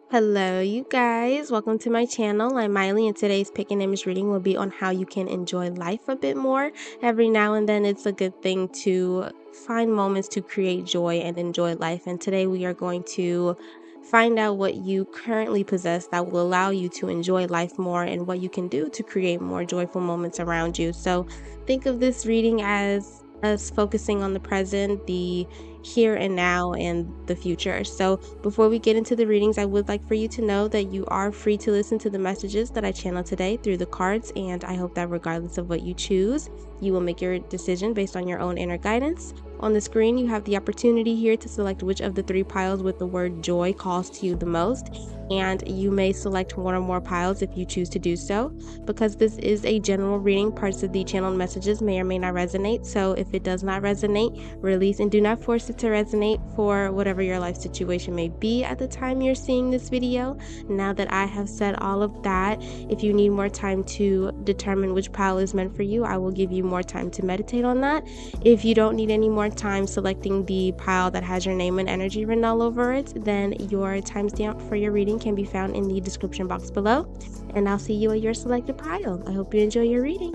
Hello, you guys. Welcome to my channel. I'm Miley, and today's pick and image reading will be on how you can enjoy life a bit more. Every now and then, it's a good thing to find moments to create joy and enjoy life. And today, we are going to find out what you currently possess that will allow you to enjoy life more and what you can do to create more joyful moments around you. So, think of this reading as us focusing on the present, the here and now, and the future. So before we get into the readings, I would like for you to know that you are free to listen to the messages that I channel today through the cards, and I hope that regardless of what you choose, you will make your decision based on your own inner guidance. On the screen, you have the opportunity here to select which of the three piles with the word joy calls to you the most, and you may select one or more piles if you choose to do so. Because this is a general reading, parts of the channeled messages may or may not resonate, so if it does not resonate, release and do not force it to resonate for whatever your life situation may be at the time you're seeing this video. Now that I have said all of that, if you need more time to determine which pile is meant for you, I will give you more time to meditate on that. If you don't need any more time selecting the pile that has your name and energy written all over it, then your timestamp for your reading can be found in the description box below, and I'll see you at your selected pile. I hope you enjoy your reading.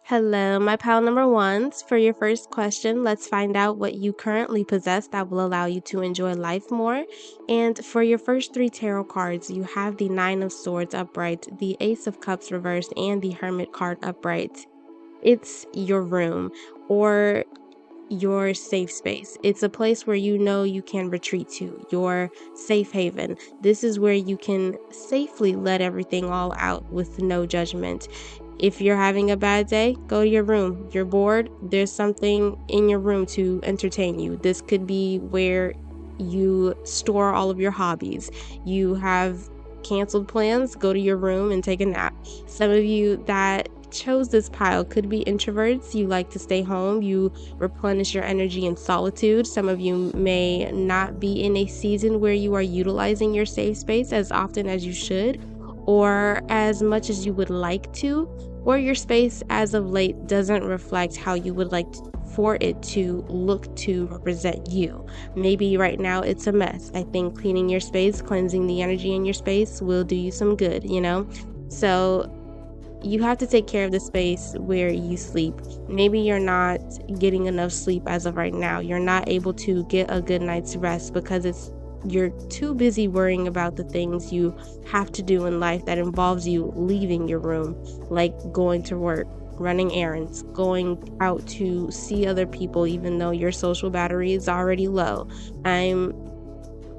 Hello, my pile number ones. For your first question, let's find out what you currently possess that will allow you to enjoy life more. And for your first three tarot cards, you have the Nine of Swords upright, the Ace of Cups reversed, and the Hermit card upright. It's your room or your safe space. It's a place where you know you can retreat to, your safe haven. This is where you can safely let everything all out with no judgment. If you're having a bad day, go to your room. You're bored, there's something in your room to entertain you. This could be where you store all of your hobbies. You have canceled plans, go to your room and take a nap. Some of you that chose this pile could be introverts. You like to stay home. You replenish your energy in solitude. Some of you may not be in a season where you are utilizing your safe space as often as you should, or as much as you would like to, or your space as of late doesn't reflect how you would like for it to look to represent you. Maybe right now it's a mess. I think cleaning your space, cleansing the energy in your space will do you some good, So you have to take care of the space where you sleep. Maybe you're not getting enough sleep as of right now. You're not able to get a good night's rest because you're too busy worrying about the things you have to do in life that involves you leaving your room, like going to work, running errands, going out to see other people even though your social battery is already low. I'm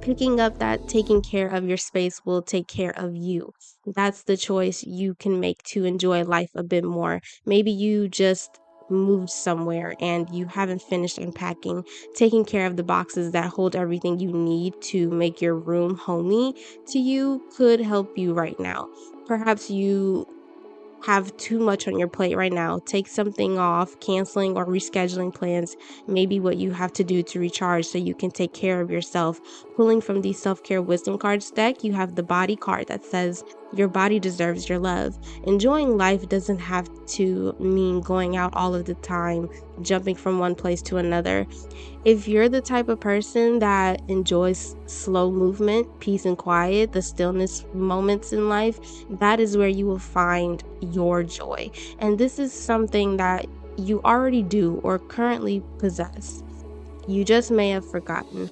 picking up that taking care of your space will take care of you. That's the choice you can make to enjoy life a bit more. Maybe you just moved somewhere and you haven't finished unpacking. Taking care of the boxes that hold everything you need to make your room homey to you could help you right now. Perhaps you have too much on your plate right now. Take something off. Canceling or rescheduling plans may be what you have to do to recharge so you can take care of yourself. Pulling from the self-care wisdom cards deck, you have the body card that says your body deserves your love. Enjoying life doesn't have to mean going out all of the time, jumping from one place to another. If you're the type of person that enjoys slow movement, peace and quiet, the stillness moments in life, that is where you will find your joy. And this is something that you already do or currently possess. You just may have forgotten.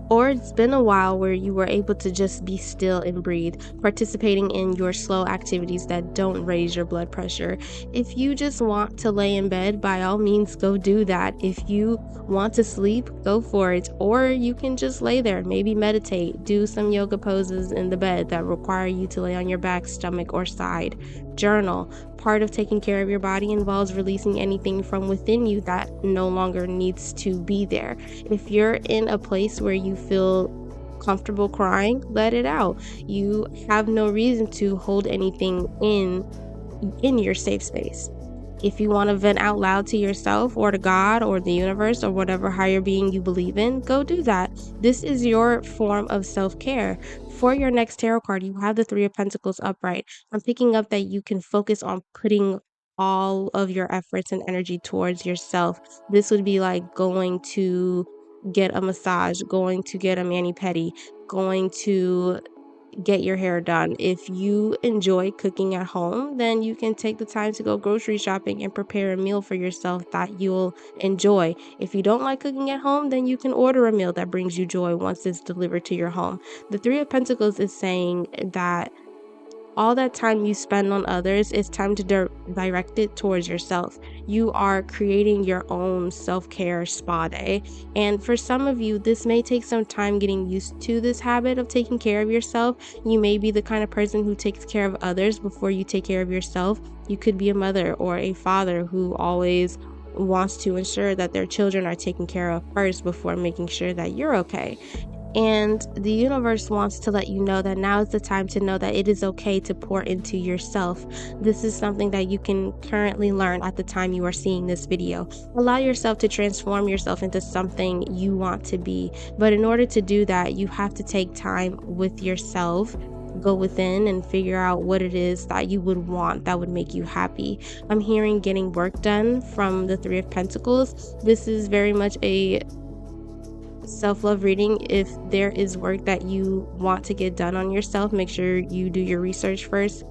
Or it's been a while where you were able to just be still and breathe, participating in your slow activities that don't raise your blood pressure. If you just want to lay in bed, by all means, go do that. If you want to sleep, go for it. Or you can just lay there, maybe meditate, do some yoga poses in the bed that require you to lay on your back, stomach, or side. Journal. Part of taking care of your body involves releasing anything from within you that no longer needs to be there. If you're in a place where you feel comfortable crying, let it out. You have no reason to hold anything in your safe space. If you want to vent out loud to yourself or to God or the universe or whatever higher being you believe in, go do that. This is your form of self-care. For your next tarot card, you have the Three of Pentacles upright. I'm picking up that you can focus on putting all of your efforts and energy towards yourself. This would be like going to get a massage, going to get a mani-pedi, going to get your hair done. If you enjoy cooking at home, then you can take the time to go grocery shopping and prepare a meal for yourself that you'll enjoy. If you don't like cooking at home, then you can order a meal that brings you joy once it's delivered to your home. The Three of Pentacles is saying that all that time you spend on others, it's time to direct it towards yourself. You are creating your own self-care spa day. And for some of you, this may take some time getting used to this habit of taking care of yourself. You may be the kind of person who takes care of others before you take care of yourself. You could be a mother or a father who always wants to ensure that their children are taken care of first before making sure that you're okay. And the universe wants to let you know that now is the time to know that it is okay to pour into yourself. This is something that you can currently learn at the time you are seeing this video. Allow yourself to transform yourself into something you want to be. But in order to do that, you have to take time with yourself. Go within and figure out what it is that you would want that would make you happy. I'm hearing getting work done from the Three of Pentacles. This is very much a self-love reading. If there is work that you want to get done on yourself, make sure you do your research first.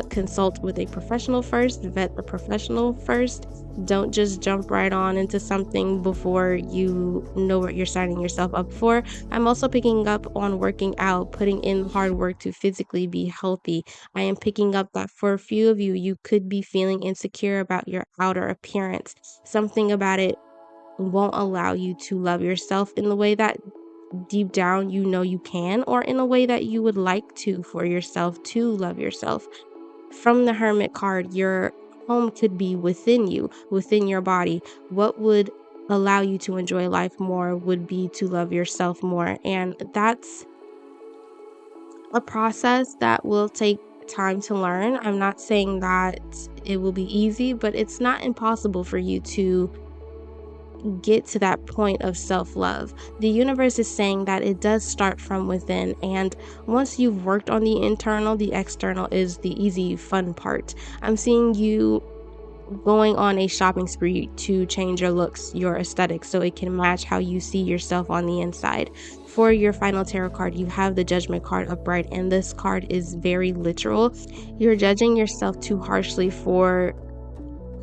Consult with a professional first, vet the professional first. Don't just jump right on into something before you know what you're signing yourself up for. I'm also picking up on working out, putting in hard work to physically be healthy. I am picking up that for a few of you, you could be feeling insecure about your outer appearance. Something about it won't allow you to love yourself in the way that deep down you know you can, or in a way that you would like to for yourself to love yourself. From the Hermit card, your home could be within you, within your body. What would allow you to enjoy life more would be to love yourself more. And that's a process that will take time to learn. I'm not saying that it will be easy, but it's not impossible for you to get to that point of self-love. The universe is saying that it does start from within, and once you've worked on the internal, the external is the easy, fun part. I'm seeing you going on a shopping spree to change your looks, your aesthetics, so it can match how you see yourself on the inside. For your final tarot card, you have the Judgment card upright, and this card is very literal. You're judging yourself too harshly for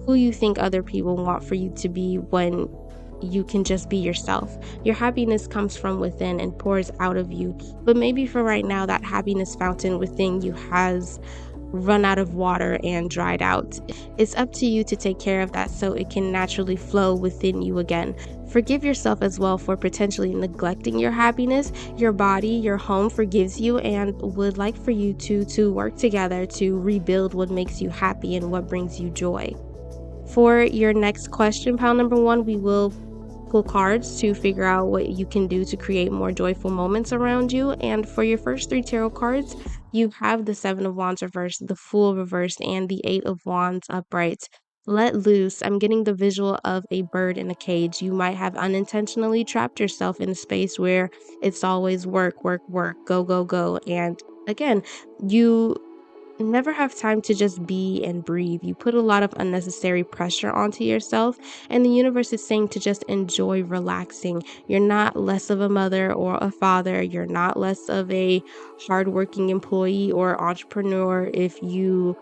who you think other people want for you to be when you can just be yourself. Your happiness comes from within and pours out of you. But maybe for right now, that happiness fountain within you has run out of water and dried out. It's up to you to take care of that so it can naturally flow within you again. Forgive yourself as well for potentially neglecting your happiness. Your body, your home forgives you and would like for you to work together to rebuild what makes you happy and what brings you joy. For your next question, pile number 1, we will pull cards to figure out what you can do to create more joyful moments around you. And for your first 3 tarot cards, you have the 7 of Wands reversed, the Fool reversed, and the 8 of Wands upright. Let loose. I'm getting the visual of a bird in a cage. You might have unintentionally trapped yourself in a space where it's always work, work, work, go, go, go. And again, you never have time to just be and breathe. You put a lot of unnecessary pressure onto yourself, and the universe is saying to just enjoy relaxing. You're not less of a mother or a father. You're not less of a hardworking employee or entrepreneur if you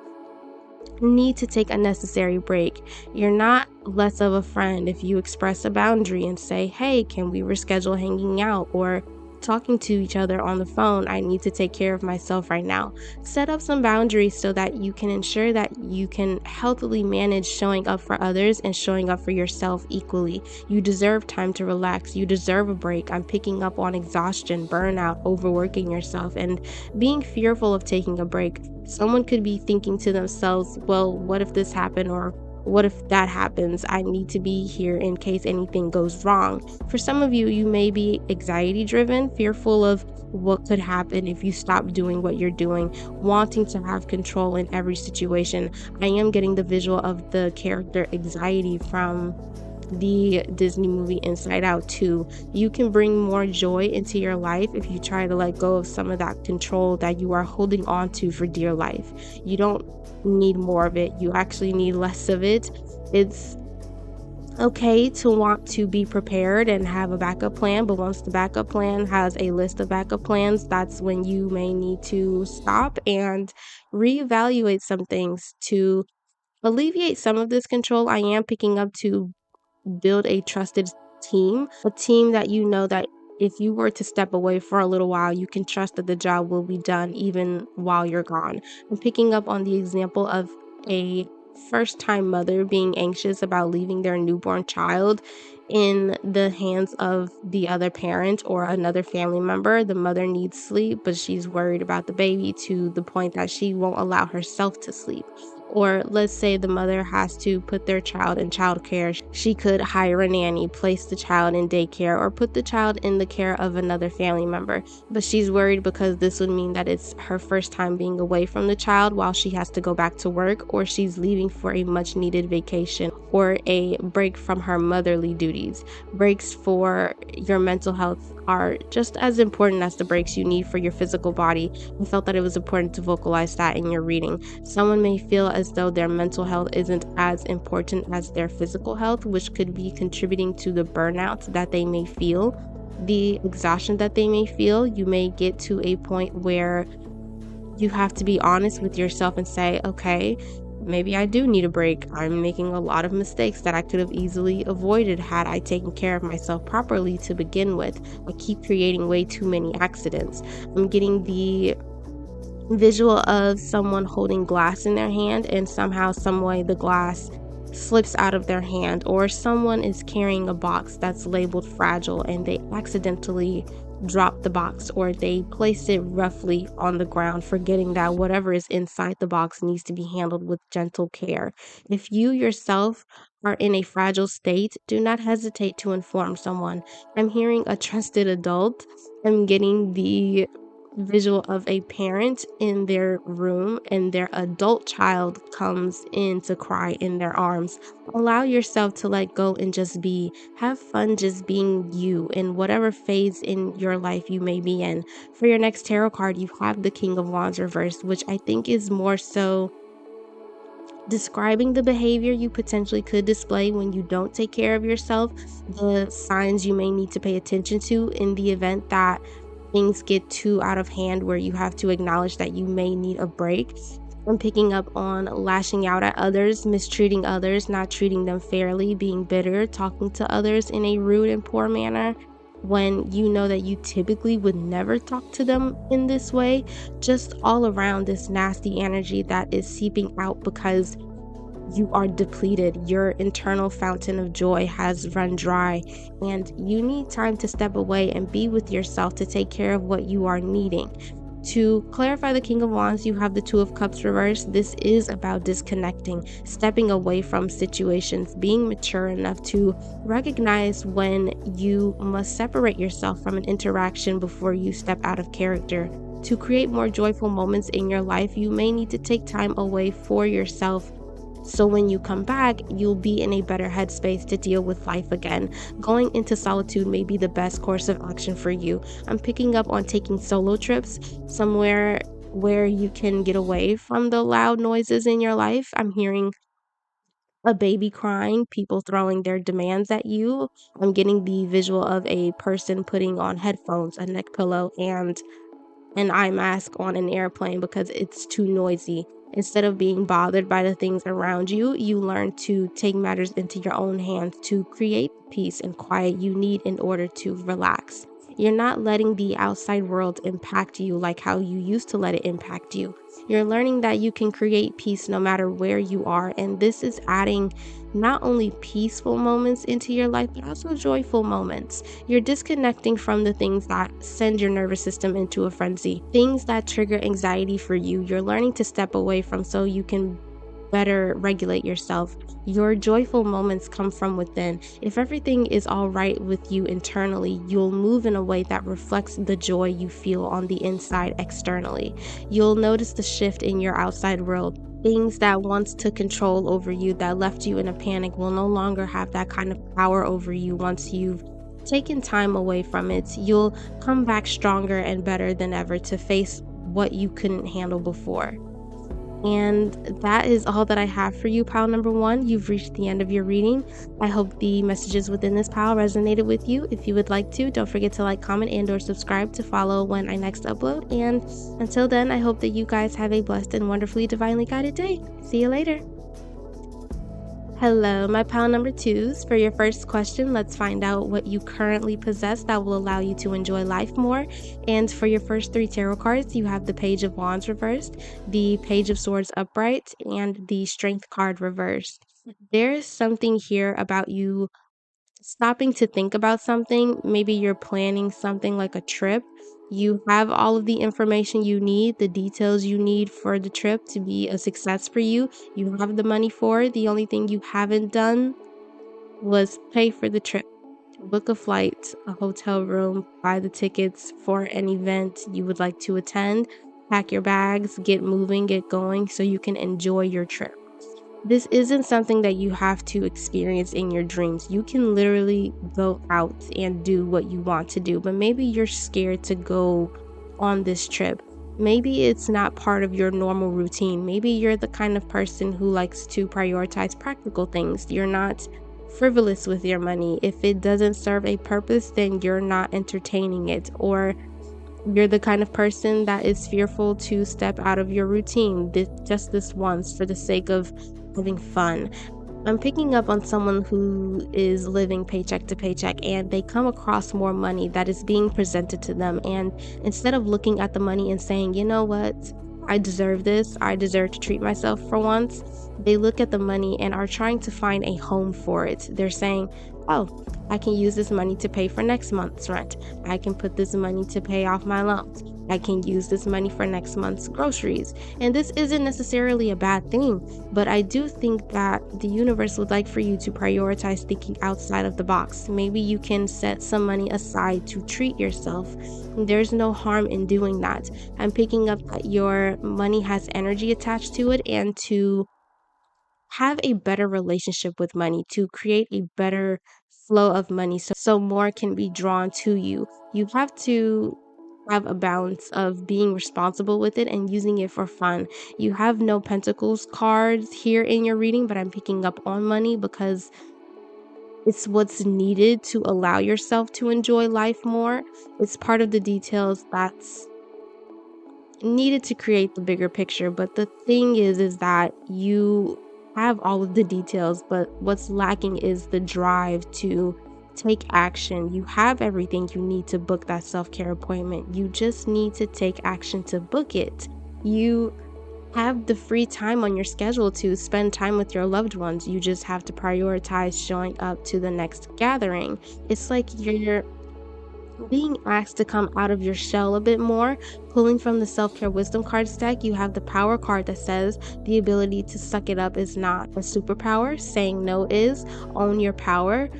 need to take a necessary break. You're not less of a friend if you express a boundary and say, hey, can we reschedule hanging out or talking to each other on the phone? I need to take care of myself right now. Set up some boundaries so that you can ensure that you can healthily manage showing up for others and showing up for yourself equally. You deserve time to relax. You deserve a break. I'm picking up on exhaustion, burnout, overworking yourself, and being fearful of taking a break. Someone could be thinking to themselves, well, what if this happened, or what if that happens? I need to be here in case anything goes wrong. For some of you, you may be anxiety driven, fearful of what could happen if you stop doing what you're doing, wanting to have control in every situation. I am getting the visual of the character Anxiety from the Disney movie Inside Out 2. You can bring more joy into your life if you try to let go of some of that control that you are holding on to for dear life. You don't need more of it. You actually need less of it. It's okay to want to be prepared and have a backup plan, but once the backup plan has a list of backup plans, that's when you may need to stop and reevaluate some things to alleviate some of this control. I am picking up to build a trusted team, a team that you know that if you were to step away for a little while, you can trust that the job will be done even while you're gone. I'm picking up on the example of a first-time mother being anxious about leaving their newborn child in the hands of the other parent or another family member. The mother needs sleep, but she's worried about the baby to the point that she won't allow herself to sleep. Or let's say the mother has to put their child in childcare. She could hire a nanny, place the child in daycare, or put the child in the care of another family member. But she's worried because this would mean that it's her first time being away from the child while she has to go back to work, or she's leaving for a much needed vacation or a break from her motherly duties. Breaks for your mental health are just as important as the breaks you need for your physical body. I felt that it was important to vocalize that in your reading. Someone may feel as though their mental health isn't as important as their physical health, which could be contributing to the burnout that they may feel, the exhaustion that they may feel. You may get to a point where you have to be honest with yourself and say, okay, maybe I do need a break. I'm making a lot of mistakes that I could have easily avoided had I taken care of myself properly to begin with. I keep creating way too many accidents. I'm getting the visual of someone holding glass in their hand and somehow, some way, the glass slips out of their hand, or someone is carrying a box that's labeled fragile and they accidentally drop the box, or they place it roughly on the ground, forgetting that whatever is inside the box needs to be handled with gentle care. If you yourself are in a fragile state, do not hesitate to inform someone. I'm hearing a trusted adult. I'm getting the visual of a parent in their room and their adult child comes in to cry in their arms. Allow yourself to let go and just be. Have fun just being you in whatever phase in your life you may be in. For your next tarot card, you have the King of Wands reversed, which I think is more so describing the behavior you potentially could display when you don't take care of yourself, the signs you may need to pay attention to in the event that things get too out of hand where you have to acknowledge that you may need a break. I'm picking up on lashing out at others, mistreating others, not treating them fairly, being bitter, talking to others in a rude and poor manner. when you know that you typically would never talk to them in this way. Just all around this nasty energy that is seeping out because you are depleted. Your internal fountain of joy has run dry, and you need time to step away and be with yourself to take care of what you are needing. To clarify the King of Wands, you have the Two of Cups reversed. This is about disconnecting, stepping away from situations, being mature enough to recognize when you must separate yourself from an interaction before you step out of character. To create more joyful moments in your life, you may need to take time away for yourself. So when you come back, you'll be in a better headspace to deal with life again. Going into solitude may be the best course of action for you. I'm picking up on taking solo trips somewhere where you can get away from the loud noises in your life. I'm hearing a baby crying, people throwing their demands at you. I'm getting the visual of a person putting on headphones, a neck pillow, and an eye mask on an airplane because it's too noisy. Instead of being bothered by the things around you, you learn to take matters into your own hands to create peace and quiet you need in order to relax. You're not letting the outside world impact you like how you used to let it impact you. You're learning that you can create peace no matter where you are, and this is adding not only peaceful moments into your life, but also joyful moments. You're disconnecting from the things that send your nervous system into a frenzy, things that trigger anxiety for you. You're learning to step away from so you can better regulate yourself. Your joyful moments come from within. If everything is all right with you internally, you'll move in a way that reflects the joy you feel on the inside externally. You'll notice the shift in your outside world. Things that once took control over you, that left you in a panic, will no longer have that kind of power over you once you've taken time away from it. You'll come back stronger and better than ever to face what you couldn't handle before. And that is all that I have for you, pile number one. You've reached the end of your reading. I hope the messages within this pile resonated with you. If you would like to, don't forget to like, comment, and or subscribe to follow when I next upload. And until then, I hope that you guys have a blessed and wonderfully divinely guided day. See you later. Hello, my pile number twos. For your first question, let's find out what you currently possess that will allow you to enjoy life more. And for your first three tarot cards, you have the Page of Wands reversed, the Page of Swords upright, and the Strength card reversed. There is something here about you stopping to think about something. Maybe you're planning something like a trip. You have all of the information you need, the details you need for the trip to be a success for you. You have the money for it. The only thing you haven't done was pay for the trip. Book a flight, a hotel room, buy the tickets for an event you would like to attend, pack your bags, get moving, get going so you can enjoy your trip. This isn't something that you have to experience in your dreams. You can literally go out and do what you want to do, but maybe you're scared to go on this trip. Maybe it's not part of your normal routine. Maybe you're the kind of person who likes to prioritize practical things. You're not frivolous with your money. If it doesn't serve a purpose, then you're not entertaining it. Or you're the kind of person that is fearful to step out of your routine just this once for the sake of having fun. I'm picking up on someone who is living paycheck to paycheck, and they come across more money that is being presented to them. And instead of looking at the money and saying, you know what, I deserve this, I deserve to treat myself for once, they look at the money and are trying to find a home for it. They're saying, oh, I can use this money to pay for next month's rent. I can put this money to pay off my loans. I can use this money for next month's groceries. And this isn't necessarily a bad thing, but I do think that the universe would like for you to prioritize thinking outside of the box. Maybe you can set some money aside to treat yourself. There's no harm in doing that. I'm picking up that your money has energy attached to it, and to have a better relationship with money, to create a better flow of money so more can be drawn to you. You have to have a balance of being responsible with it and using it for fun. You have no pentacles cards here in your reading, but I'm picking up on money because it's what's needed to allow yourself to enjoy life more. It's part of the details that's needed to create the bigger picture. But the thing is that you have all of the details, but what's lacking is the drive to Take action. You have everything you need to book that self-care appointment. You just need to take action to book it. You have the free time on your schedule to spend time with your loved ones. You just have to prioritize showing up to the next gathering. It's like you're being asked to come out of your shell a bit more. Pulling from the self-care wisdom cards deck, you have the power card that says the ability to suck it up is not a superpower. Saying no is. Own your power.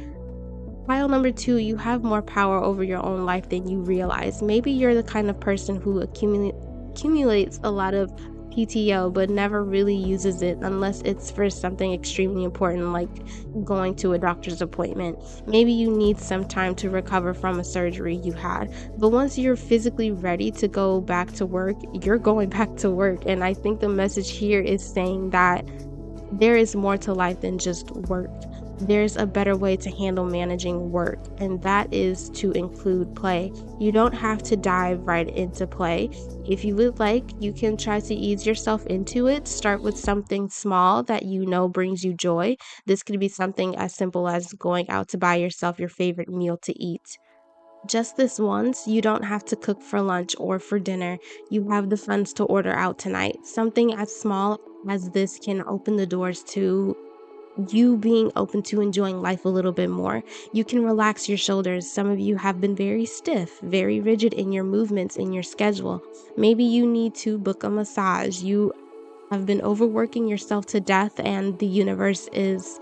Pile number 2, you have more power over your own life than you realize. Maybe you're the kind of person who accumulates a lot of PTO but never really uses it unless it's for something extremely important like going to a doctor's appointment. Maybe you need some time to recover from a surgery you had. But once you're physically ready to go back to work, you're going back to work. And I think the message here is saying that there is more to life than just work. There's a better way to handle managing work, and that is to include play. You don't have to dive right into play. If you would like, you can try to ease yourself into it. Start with something small that you know brings you joy. This could be something as simple as going out to buy yourself your favorite meal to eat. Just this once, you don't have to cook for lunch or for dinner. You have the funds to order out tonight. Something as small as this can open the doors to you being open to enjoying life a little bit more. You can relax your shoulders. Some of you have been very stiff, very rigid in your movements, in your schedule. Maybe you need to book a massage. You have been overworking yourself to death, and the universe is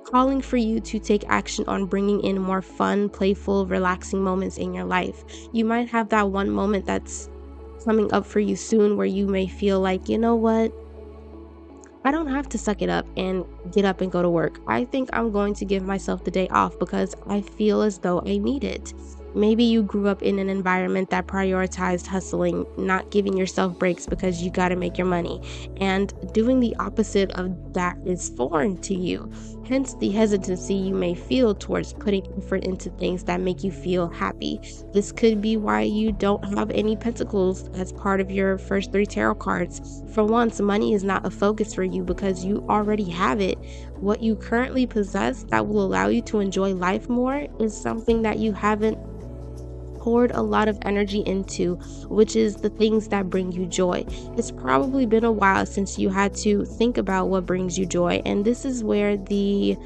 calling for you to take action on bringing in more fun, playful, relaxing moments in your life. You might have that one moment that's coming up for you soon where you may feel like, you know what? I don't have to suck it up and get up and go to work. I think I'm going to give myself the day off because I feel as though I need it. Maybe you grew up in an environment that prioritized hustling, not giving yourself breaks because you got to make your money. And doing the opposite of that is foreign to you. Hence the hesitancy you may feel towards putting effort into things that make you feel happy. This could be why you don't have any pentacles as part of your first 3 tarot cards. For once, money is not a focus for you because you already have it. What you currently possess that will allow you to enjoy life more is something that you haven't poured a lot of energy into, which is the things that bring you joy. It's probably been a while since you had to think about what brings you joy, and this is where the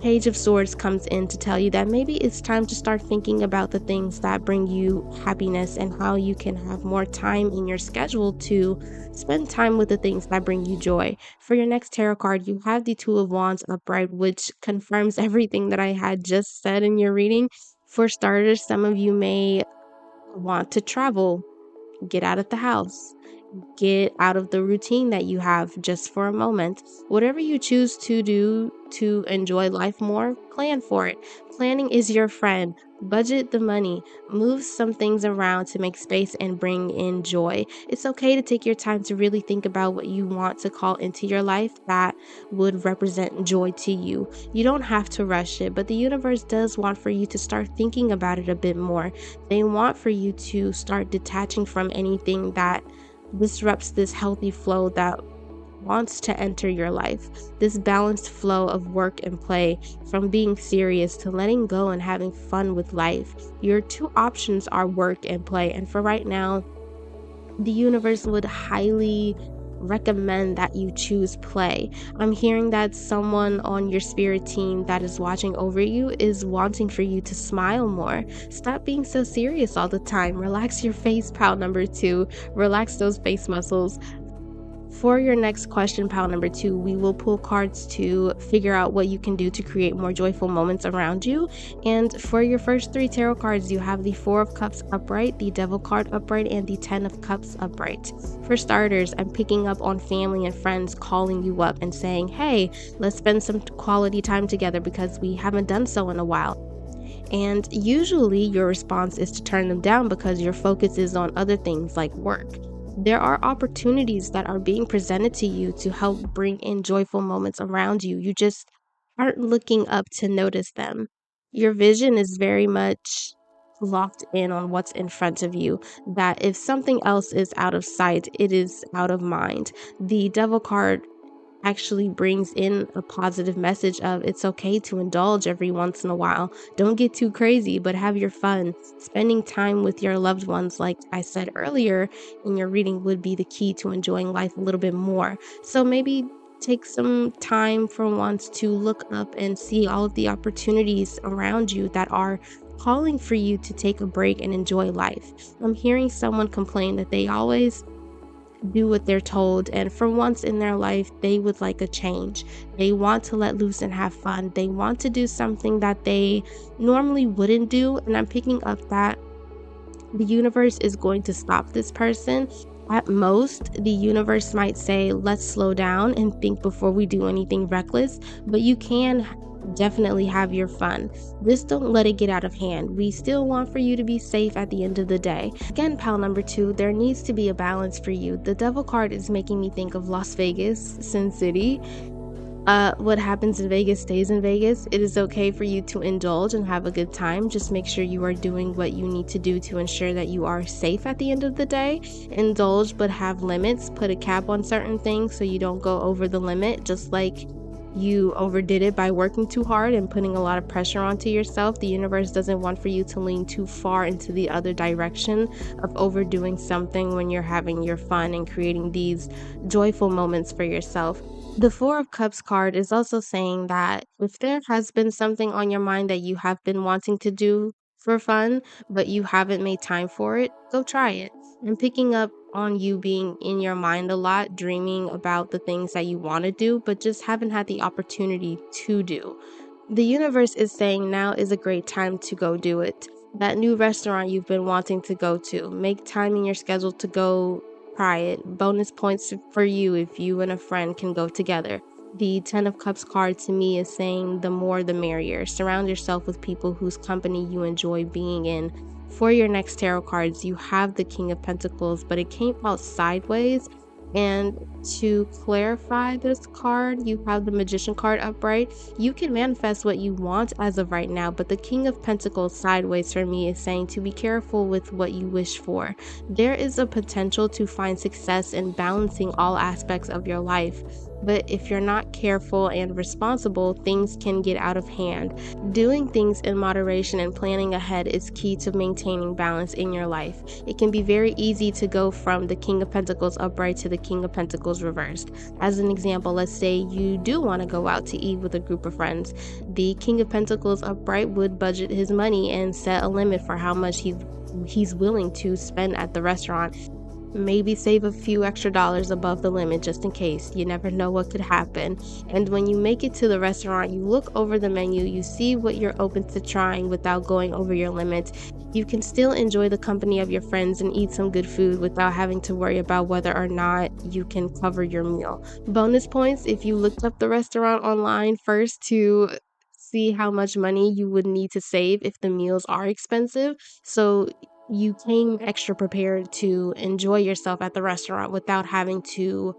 Page of Swords comes in to tell you that maybe it's time to start thinking about the things that bring you happiness and how you can have more time in your schedule to spend time with the things that bring you joy. For your next tarot card, you have the Two of Wands upright, which confirms everything that I had just said in your reading. For starters, some of you may want to travel, get out of the house, get out of the routine that you have just for a moment. Whatever you choose to do to enjoy life more, plan for it. Planning is your friend. Budget the money. Move some things around to make space and bring in joy. It's okay to take your time to really think about what you want to call into your life that would represent joy to you. You don't have to rush it, but the universe does want for you to start thinking about it a bit more. They want for you to start detaching from anything that disrupts this healthy flow that wants to enter your life. This balanced flow of work and play, from being serious to letting go and having fun with life. Your 2 options are work and play, and for right now, the universe would highly recommend that you choose play. I'm hearing that someone on your spirit team that is watching over you is wanting for you to smile more. Stop being so serious all the time. Relax your face, pal number 2. Relax those face muscles. For your next question, pile number 2, we will pull cards to figure out what you can do to create more joyful moments around you. And for your first 3 tarot cards, you have the 4 of Cups upright, the Devil card upright, and the 10 of Cups upright. For starters, I'm picking up on family and friends calling you up and saying, hey, let's spend some quality time together because we haven't done so in a while. And usually your response is to turn them down because your focus is on other things like work. There are opportunities that are being presented to you to help bring in joyful moments around you. You just aren't looking up to notice them. Your vision is very much locked in on what's in front of you, that if something else is out of sight, it is out of mind. The Devil card actually brings in a positive message of it's okay to indulge every once in a while. Don't get too crazy, but have your fun. Spending time with your loved ones, like I said earlier in your reading, would be the key to enjoying life a little bit more. So maybe take some time for once to look up and see all of the opportunities around you that are calling for you to take a break and enjoy life. I'm hearing someone complain that they always do what they're told, and for once in their life they would like a change. They want to let loose and have fun. They want to do something that they normally wouldn't do, and I'm picking up that the universe is going to stop this person. At most, the universe might say, let's slow down and think before we do anything reckless, but you can definitely have your fun. Just don't let it get out of hand. We still want for you to be safe at the end of the day. Again, pal number 2, there needs to be a balance for you. The devil card is making me think of Las Vegas, Sin City. What happens in Vegas stays in Vegas. It is okay for you to indulge and have a good time. Just make sure you are doing what you need to do to ensure that you are safe at the end of the day. Indulge, but have limits. Put a cap on certain things so you don't go over the limit, just like you overdid it by working too hard and putting a lot of pressure onto yourself. The universe doesn't want for you to lean too far into the other direction of overdoing something when you're having your fun and creating these joyful moments for yourself. The Four of Cups card is also saying that if there has been something on your mind that you have been wanting to do for fun, but you haven't made time for it, go try it. I'm picking up on you being in your mind a lot, dreaming about the things that you want to do, but just haven't had the opportunity to do. The universe is saying now is a great time to go do it. That new restaurant you've been wanting to go to, make time in your schedule to go try it. Bonus points for you if you and a friend can go together. The 10 of Cups card to me is saying the more the merrier. Surround yourself with people whose company you enjoy being in. For your next tarot cards, you have the King of Pentacles, but it came out sideways. And to clarify this card, you have the Magician card upright. You can manifest what you want as of right now, but the King of Pentacles sideways for me is saying to be careful with what you wish for. There is a potential to find success in balancing all aspects of your life, but if you're not careful and responsible, things can get out of hand. Doing things in moderation and planning ahead is key to maintaining balance in your life. It can be very easy to go from the King of Pentacles upright to the King of Pentacles reversed. As an example, let's say you do want to go out to eat with a group of friends. The King of Pentacles upright would budget his money and set a limit for how much he's willing to spend at the restaurant. Maybe save a few extra dollars above the limit just in case. You never know what could happen. And when you make it to the restaurant, you look over the menu, you see what you're open to trying without going over your limit. You can still enjoy the company of your friends and eat some good food without having to worry about whether or not you can cover your meal. Bonus points if you looked up the restaurant online first to see how much money you would need to save if the meals are expensive. So you came extra prepared to enjoy yourself at the restaurant without having to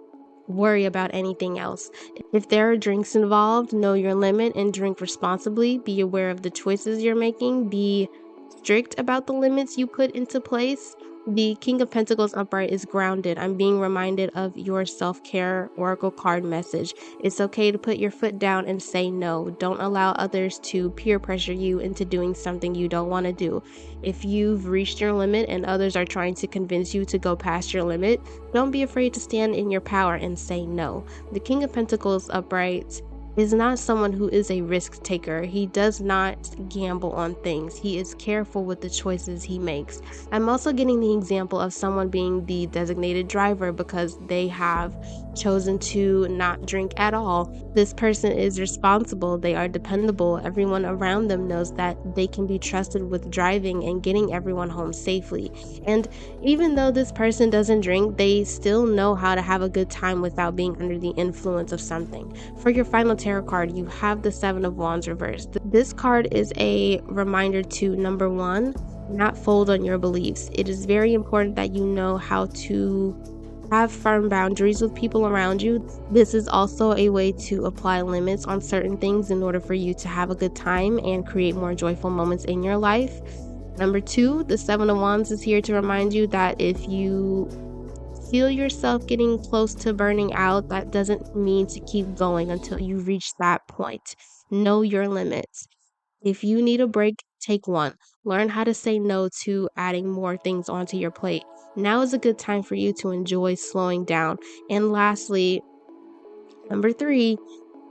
worry about anything else. If there are drinks involved, know your limit and drink responsibly. Be aware of the choices you're making. Be strict about the limits you put into place. The King of Pentacles upright is grounded. I'm being reminded of your self-care oracle card message. It's okay to put your foot down and say no. Don't allow others to peer pressure you into doing something you don't want to do. If you've reached your limit and others are trying to convince you to go past your limit, don't be afraid to stand in your power and say no. The King of Pentacles upright is not someone who is a risk taker. He does not gamble on things. He is careful with the choices he makes. I'm also getting the example of someone being the designated driver because they have chosen to not drink at all. This person is responsible. They are dependable. Everyone around them knows that they can be trusted with driving and getting everyone home safely. And even though this person doesn't drink, they still know how to have a good time without being under the influence of something. For your final tarot card, you have the Seven of Wands reversed. This card is a reminder to, number one, not fold on your beliefs. It is very important that you know how to have firm boundaries with people around you. This is also a way to apply limits on certain things in order for you to have a good time and create more joyful moments in your life. Number two, the Seven of Wands is here to remind you that if you feel yourself getting close to burning out, that doesn't mean to keep going until you reach that point. Know your limits. If you need a break, take one. Learn how to say no to adding more things onto your plate. Now is a good time for you to enjoy slowing down. And lastly, number 3,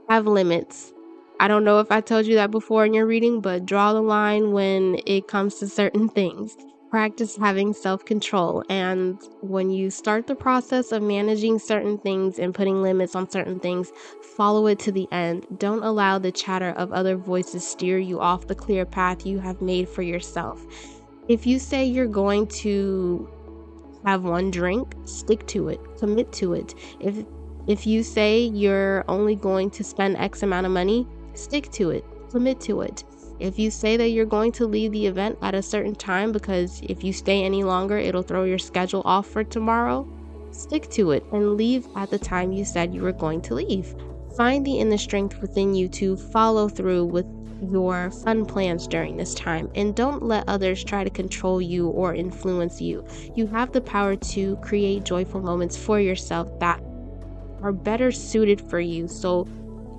have limits. I don't know if I told you that before in your reading, but draw the line when it comes to certain things. Practice having self-control, and when you start the process of managing certain things and putting limits on certain things, follow it to the end. Don't allow the chatter of other voices steer you off the clear path you have made for yourself. If you say you're going to have one drink, stick to it, commit to it. If you say you're only going to spend X amount of money, stick to it, commit to it. If you say that you're going to leave the event at a certain time because if you stay any longer, it'll throw your schedule off for tomorrow, stick to it and leave at the time you said you were going to leave. Find the inner strength within you to follow through with your fun plans during this time, and don't let others try to control you or influence you. You have the power to create joyful moments for yourself that are better suited for you. So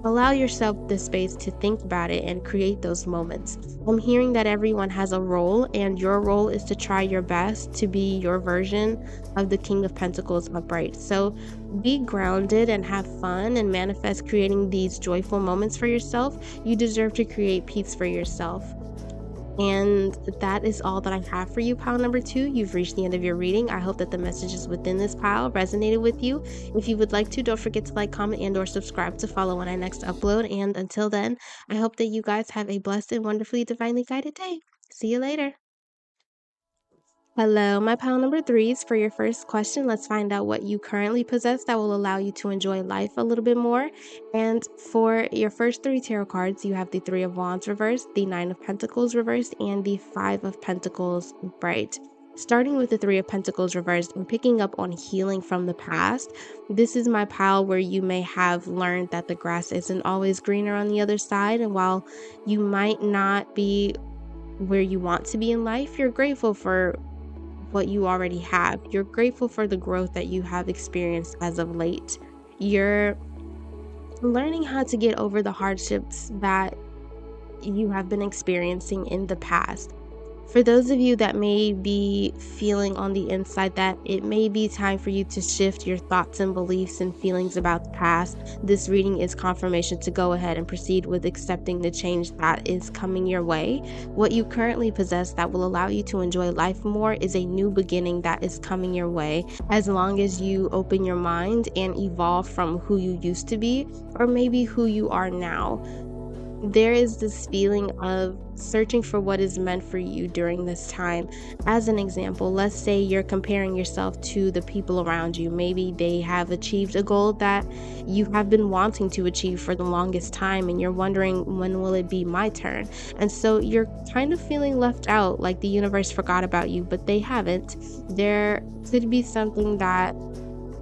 allow yourself the space to think about it and create those moments. I'm hearing that everyone has a role, and your role is to try your best to be your version of the King of Pentacles upright. So be grounded and have fun and manifest creating these joyful moments for yourself. You deserve to create peace for yourself. And that is all that I have for you, pile number 2. You've reached the end of your reading. I hope that the messages within this pile resonated with you. If you would like to, don't forget to like, comment, and or subscribe to follow when I next upload. And until then, I hope that you guys have a blessed and wonderfully divinely guided day. See you later. Hello, my pile number 3s. For your first question, let's find out what you currently possess that will allow you to enjoy life a little bit more. And for your first 3 tarot cards, you have the 3 of Wands reversed, the 9 of Pentacles reversed, and the 5 of Pentacles upright. Starting with the 3 of Pentacles reversed, I'm picking up on healing from the past. This is my pile where you may have learned that the grass isn't always greener on the other side, and while you might not be where you want to be in life, you're grateful for what you already have. You're grateful for the growth that you have experienced as of late. You're learning how to get over the hardships that you have been experiencing in the past. For those of you that may be feeling on the inside that it may be time for you to shift your thoughts and beliefs and feelings about the past, this reading is confirmation to go ahead and proceed with accepting the change that is coming your way. What you currently possess that will allow you to enjoy life more is a new beginning that is coming your way, as long as you open your mind and evolve from who you used to be or maybe who you are now. There is this feeling of searching for what is meant for you during this time. As an example, let's say you're comparing yourself to the people around you. Maybe they have achieved a goal that you have been wanting to achieve for the longest time, and you're wondering, when will it be my turn? And so you're kind of feeling left out, like the universe forgot about you, but they haven't. There could be something that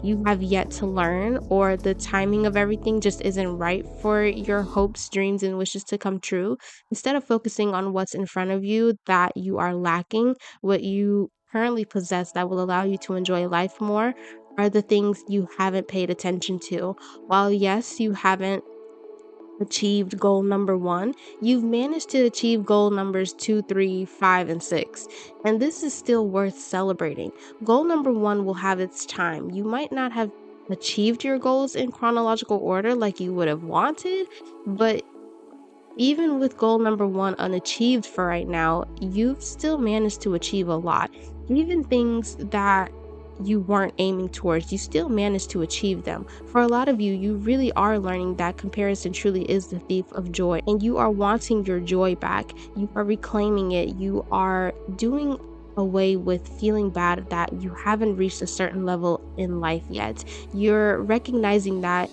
you have yet to learn, or the timing of everything just isn't right for your hopes, dreams, and wishes to come true. Instead of focusing on what's in front of you that you are lacking, what you currently possess that will allow you to enjoy life more are the things you haven't paid attention to. While yes, you haven't achieved goal number 1, you've managed to achieve goal numbers 2, 3, 5, and 6. And this is still worth celebrating. Goal number 1 will have its time. You might not have achieved your goals in chronological order like you would have wanted, but even with goal number 1 unachieved for right now, you've still managed to achieve a lot. Even things that you weren't aiming towards, you still managed to achieve them. For a lot of you, you really are learning that comparison truly is the thief of joy, and you are wanting your joy back. You are reclaiming it. You are doing away with feeling bad that you haven't reached a certain level in life yet. You're recognizing that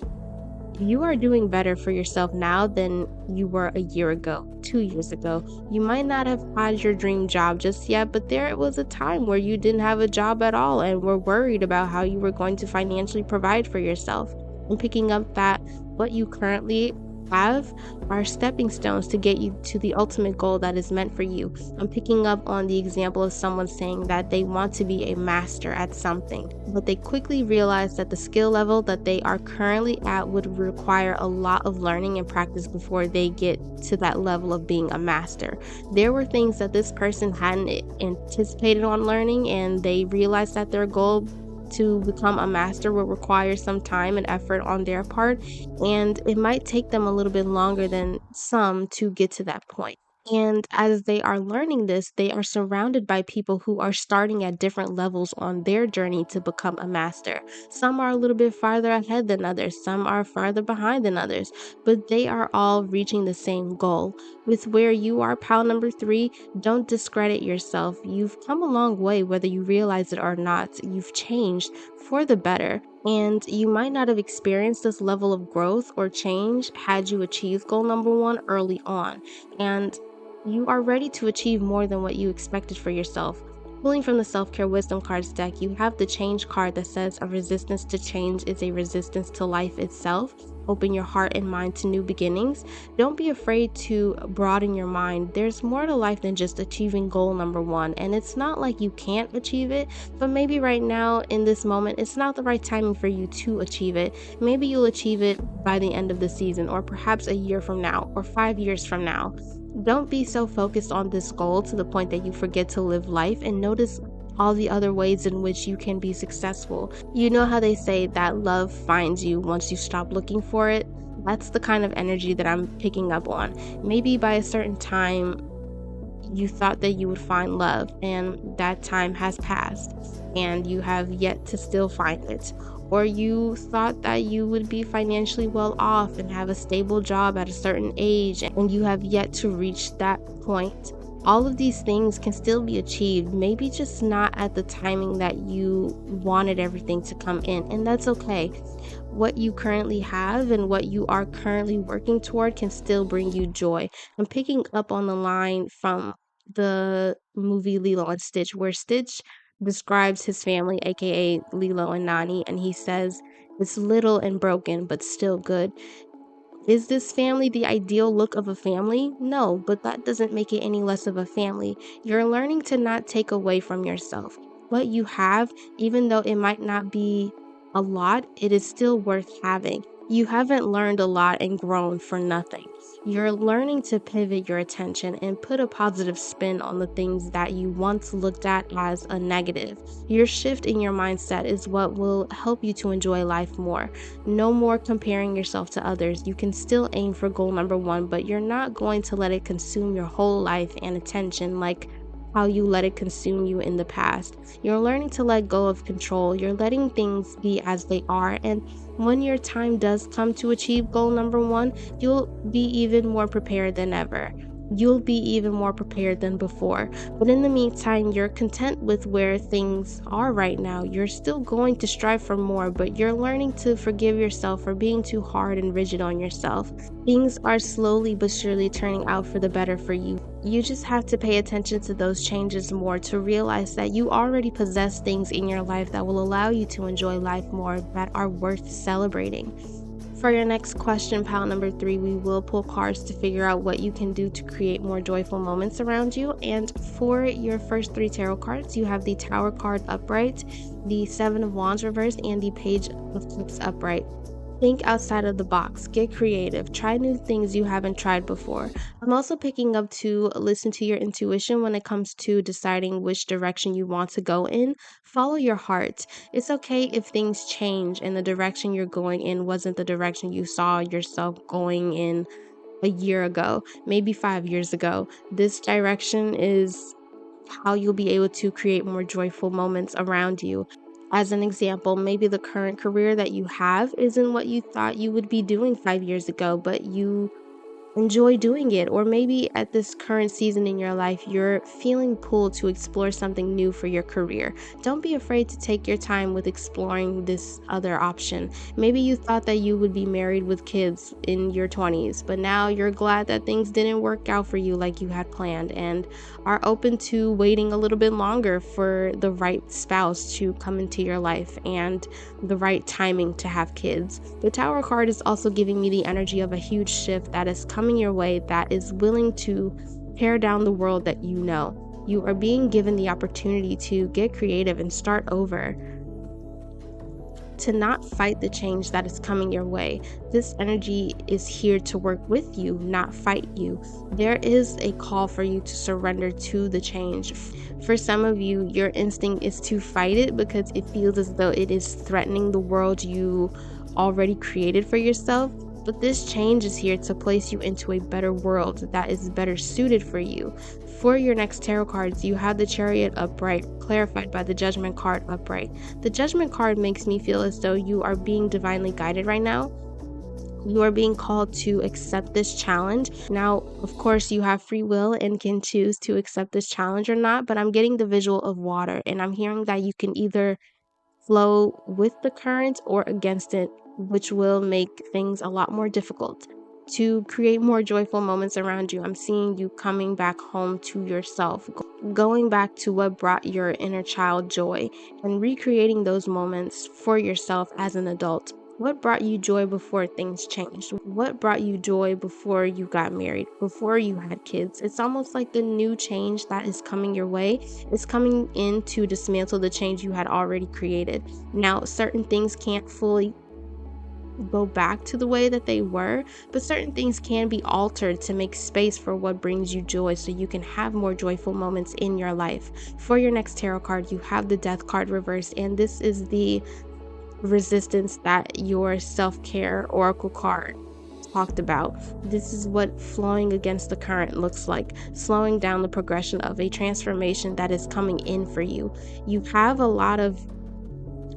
you are doing better for yourself now than you were a year ago, 2 years ago. You might not have had your dream job just yet, but there was a time where you didn't have a job at all and were worried about how you were going to financially provide for yourself. And picking up that what you currently have are stepping stones to get you to the ultimate goal that is meant for you. I'm picking up on the example of someone saying that they want to be a master at something, but they quickly realize that the skill level that they are currently at would require a lot of learning and practice before they get to that level of being a master. There were things that this person hadn't anticipated on learning, and they realized that their goal to become a master will require some time and effort on their part, and it might take them a little bit longer than some to get to that point. And as they are learning this, they are surrounded by people who are starting at different levels on their journey to become a master. Some are a little bit farther ahead than others, some are farther behind than others, but they are all reaching the same goal. With where you are, pal number three, don't discredit yourself. You've come a long way, whether you realize it or not. You've changed for the better. And you might not have experienced this level of growth or change had you achieved goal number one early on. And you are ready to achieve more than what you expected for yourself. Pulling from the Self-Care Wisdom Cards deck, you have the Change card that says a resistance to change is a resistance to life itself. Open your heart and mind to new beginnings. Don't be afraid to broaden your mind. There's more to life than just achieving goal number one, and it's not like you can't achieve it, but maybe right now in this moment, it's not the right timing for you to achieve it. Maybe you'll achieve it by the end of the season, or perhaps a year from now, or 5 years from now. Don't be so focused on this goal to the point that you forget to live life and notice all the other ways in which you can be successful. You know how they say that love finds you once you stop looking for it? That's the kind of energy that I'm picking up on. Maybe by a certain time, you thought that you would find love, and that time has passed, and you have yet to still find it. Or you thought that you would be financially well off and have a stable job at a certain age, and you have yet to reach that point. All of these things can still be achieved, maybe just not at the timing that you wanted everything to come in, and that's okay. What you currently have and what you are currently working toward can still bring you joy. I'm picking up on the line from the movie Lilo and Stitch, where Stitch describes his family, aka Lilo and Nani, and he says, "It's little and broken, but still good." Is this family the ideal look of a family? No, but that doesn't make it any less of a family. You're learning to not take away from yourself. What you have, even though it might not be a lot, it is still worth having. You haven't learned a lot and grown for nothing. You're learning to pivot your attention and put a positive spin on the things that you once looked at as a negative. Your shift in your mindset is what will help you to enjoy life more. No more comparing yourself to others. You can still aim for goal number one, but you're not going to let it consume your whole life and attention like how you let it consume you in the past. You're learning to let go of control. You're letting things be as they are. And when your time does come to achieve goal number one, you'll be even more prepared than ever. You'll be even more prepared than before. But in the meantime, you're content with where things are right now. You're still going to strive for more, but you're learning to forgive yourself for being too hard and rigid on yourself. Things are slowly but surely turning out for the better for you. You just have to pay attention to those changes more to realize that you already possess things in your life that will allow you to enjoy life more, that are worth celebrating. For your next question, pal number three, we will pull cards to figure out what you can do to create more joyful moments around you. And for your first three tarot cards, you have the Tower card upright, the Seven of Wands reversed, and the Page of Cups upright. Think outside of the box, get creative, try new things you haven't tried before. I'm also picking up to listen to your intuition when it comes to deciding which direction you want to go in. Follow your heart. It's okay if things change and the direction you're going in wasn't the direction you saw yourself going in a year ago, maybe 5 years ago. This direction is how you'll be able to create more joyful moments around you. As an example, maybe the current career that you have isn't what you thought you would be doing 5 years ago, but you enjoy doing it. Or maybe at this current season in your life, you're feeling pulled to explore something new for your career. Don't be afraid to take your time with exploring this other option. Maybe you thought that you would be married with kids in your 20s, but now you're glad that things didn't work out for you like you had planned, and are open to waiting a little bit longer for the right spouse to come into your life and the right timing to have kids. The Tower card is also giving me the energy of a huge shift that is coming your way, that is willing to tear down the world that you know. You are being given the opportunity to get creative and start over, to not fight the change that is coming your way. This energy is here to work with you, not fight you. There is a call for you to surrender to the change. For some of you, your instinct is to fight it because it feels as though it is threatening the world you already created for yourself. But this change is here to place you into a better world that is better suited for you. For your next tarot cards, you have the Chariot upright, clarified by the Judgment card upright. The Judgment card makes me feel as though you are being divinely guided right now. You are being called to accept this challenge. Now, of course, you have free will and can choose to accept this challenge or not, but I'm getting the visual of water, and I'm hearing that you can either flow with the current or against it, which will make things a lot more difficult. To create more joyful moments around you, I'm seeing you coming back home to yourself, going back to what brought your inner child joy, and recreating those moments for yourself as an adult. What brought you joy before things changed? What brought you joy before you got married, before you had kids? It's almost like the new change that is coming your way is coming in to dismantle the change you had already created. Now, certain things can't fully go back to the way that they were, but certain things can be altered to make space for what brings you joy so you can have more joyful moments in your life. For your next tarot card, you have the Death card reversed, and this is the resistance that your self-care oracle card talked about. This is what flowing against the current looks like, slowing down the progression of a transformation that is coming in for you. You have a lot of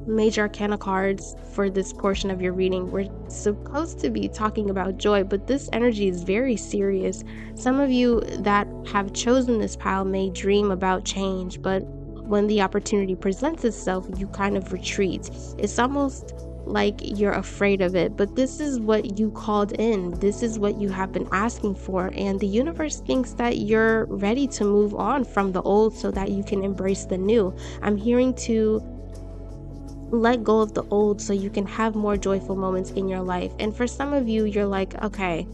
major arcana cards for this portion of your reading. We're supposed to be talking about joy, but this energy is very serious. Some of you that have chosen this pile may dream about change, but when the opportunity presents itself, you kind of retreat. It's almost like you're afraid of it, but this is what you called in. This is what you have been asking for, and the universe thinks that you're ready to move on from the old so that you can embrace the new. I'm hearing to let go of the old so you can have more joyful moments in your life. And for some of you, you're like, okay,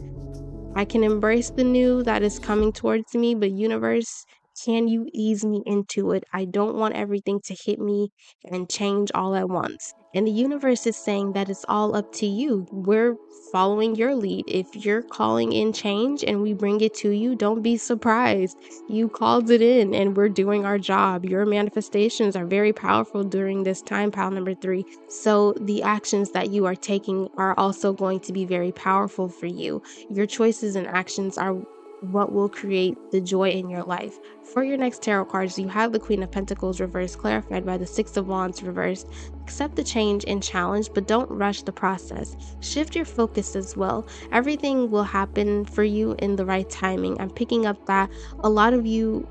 I can embrace the new that is coming towards me, but universe, can you ease me into it? I don't want everything to hit me and change all at once. And the universe is saying that it's all up to you. We're following your lead. If you're calling in change and we bring it to you, don't be surprised. You called it in and we're doing our job. Your manifestations are very powerful during this time, pile number 3. So the actions that you are taking are also going to be very powerful for you. Your choices and actions are what will create the joy in your life. For your next tarot cards, you have the Queen of Pentacles reversed, clarified by the Six of Wands reversed. Accept the change and challenge, but don't rush the process. Shift your focus as well. Everything will happen for you in the right timing. I'm picking up that a lot of you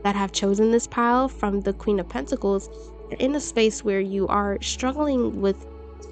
that have chosen this pile from the Queen of Pentacles are in a space where you are struggling with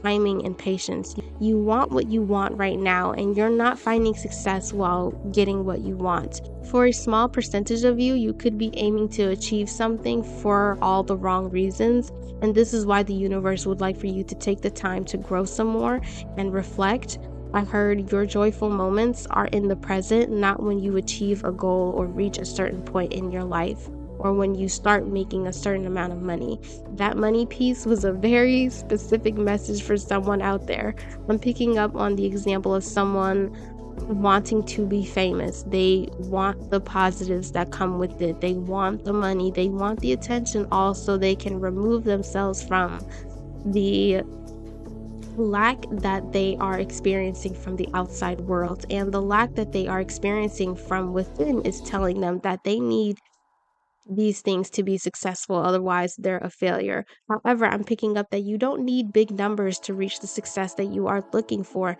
timing and patience. You want what you want right now, and you're not finding success while getting what you want. For a small percentage of you, you could be aiming to achieve something for all the wrong reasons, and this is why the universe would like for you to take the time to grow some more and reflect. I heard your joyful moments are in the present, not when you achieve a goal or reach a certain point in your life, or when you start making a certain amount of money. That money piece was a very specific message for someone out there. I'm picking up on the example of someone wanting to be famous. They want the positives that come with it. They want the money. They want the attention, all so they can remove themselves from the lack that they are experiencing from the outside world. And the lack that they are experiencing from within is telling them that they need these things to be successful, otherwise they're a failure. However, I'm picking up that you don't need big numbers to reach the success that you are looking for.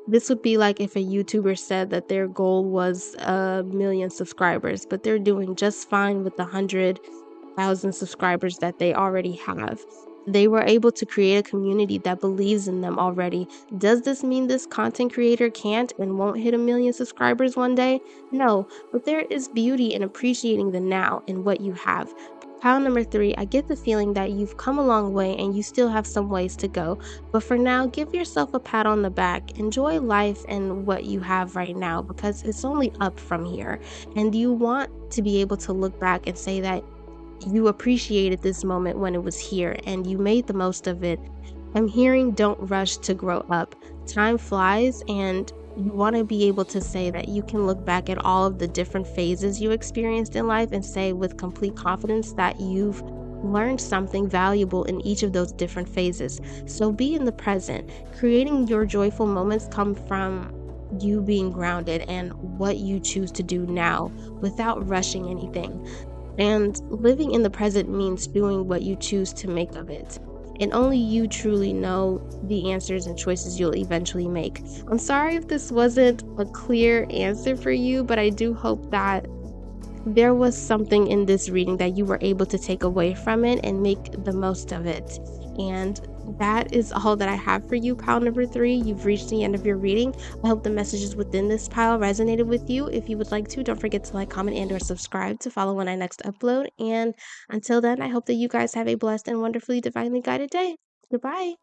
This would be like if a YouTuber said that their goal was 1 million subscribers, but they're doing just fine with the 100,000 subscribers that they already have. They were able to create a community that believes in them already. Does this mean this content creator can't and won't hit 1 million subscribers one day? No, but there is beauty in appreciating the now and what you have. Pile number 3, I get the feeling that you've come a long way and you still have some ways to go. But for now, give yourself a pat on the back. Enjoy life and what you have right now because it's only up from here. And you want to be able to look back and say that you appreciated this moment when it was here and you made the most of it. I'm hearing don't rush to grow up. Time flies, and you want to be able to say that you can look back at all of the different phases you experienced in life and say with complete confidence that you've learned something valuable in each of those different phases. So be in the present. Creating your joyful moments come from you being grounded and what you choose to do now without rushing anything. And living in the present means doing what you choose to make of it. And only you truly know the answers and choices you'll eventually make. I'm sorry if this wasn't a clear answer for you, but I do hope that there was something in this reading that you were able to take away from it and make the most of it. And that is all that I have for you, pile number 3. You've reached the end of your reading. I hope the messages within this pile resonated with you. If you would like to, don't forget to like, comment, and or subscribe to follow when I next upload. And until then, I hope that you guys have a blessed and wonderfully divinely guided day. Goodbye.